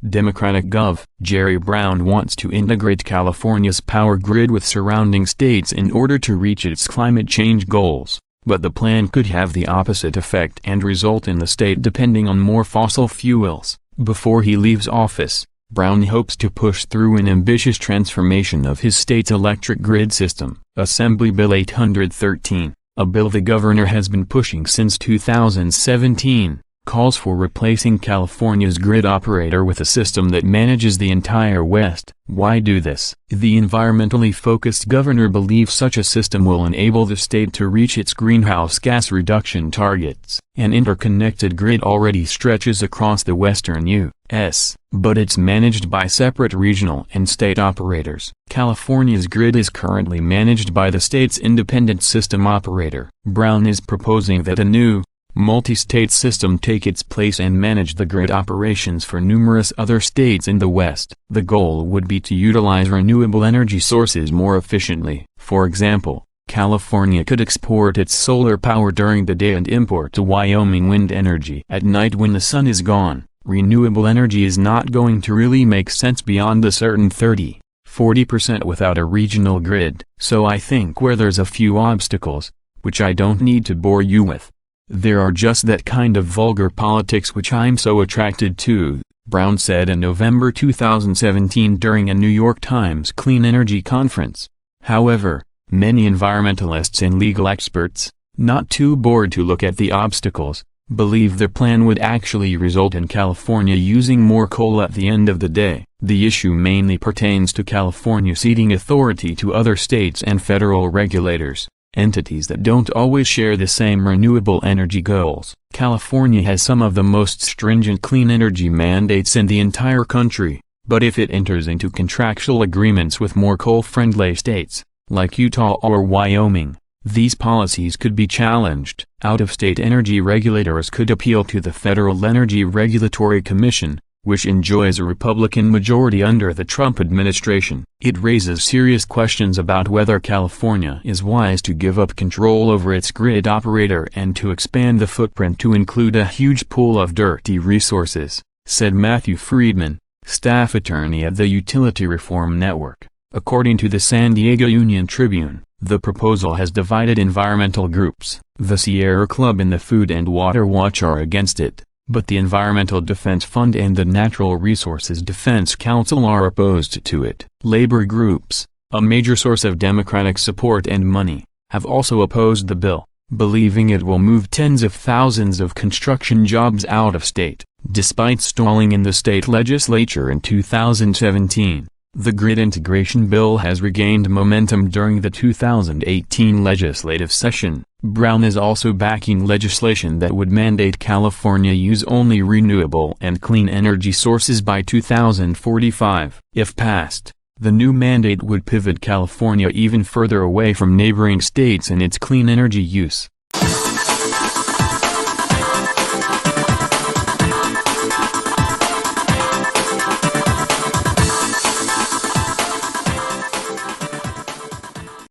Democratic Gov. Jerry Brown wants to integrate California's power grid with surrounding states in order to reach its climate change goals, but the plan could have the opposite effect and result in the state depending on more fossil fuels. Before he leaves office, Brown hopes to push through an ambitious transformation of his state's electric grid system. Assembly Bill 813, a bill the governor has been pushing since 2017, calls for replacing California's grid operator with a system that manages the entire West. Why do this? The environmentally focused governor believes such a system will enable the state to reach its greenhouse gas reduction targets. An interconnected grid already stretches across the western U.S., but it's managed by separate regional and state operators. California's grid is currently managed by the state's independent system operator. Brown is proposing that a new, multi-state system take its place and manage the grid operations for numerous other states in the West. The goal would be to utilize renewable energy sources more efficiently. For example, California could export its solar power during the day and import to Wyoming wind energy at night when the sun is gone. Renewable energy is not going to really make sense beyond a certain 30–40% without a regional grid. So I think where there's a few obstacles, which I don't need to bore you with, there are just that kind of vulgar politics which I'm so attracted to, Brown said in November 2017 during a New York Times clean energy conference. However, many environmentalists and legal experts, not too bored to look at the obstacles, believe their plan would actually result in California using more coal at the end of the day. The issue mainly pertains to California ceding authority to other states and federal regulators, entities that don't always share the same renewable energy goals. California has some of the most stringent clean energy mandates in the entire country, but if it enters into contractual agreements with more coal-friendly states, like Utah or Wyoming, these policies could be challenged. Out-of-state energy regulators could appeal to the Federal Energy Regulatory Commission, which enjoys a Republican majority under the Trump administration. It raises serious questions about whether California is wise to give up control over its grid operator and to expand the footprint to include a huge pool of dirty resources, said Matthew Friedman, staff attorney at the Utility Reform Network. According to the San Diego Union Tribune, the proposal has divided environmental groups. The Sierra Club and the Food and Water Watch are against it, but the Environmental Defense Fund and the Natural Resources Defense Council are opposed to it. Labor groups, a major source of Democratic support and money, have also opposed the bill, believing it will move tens of thousands of construction jobs out of state. Despite stalling in the state legislature in 2017, the grid integration bill has regained momentum during the 2018 legislative session. Brown is also backing legislation that would mandate California use only renewable and clean energy sources by 2045. If passed, the new mandate would pivot California even further away from neighboring states in its clean energy use.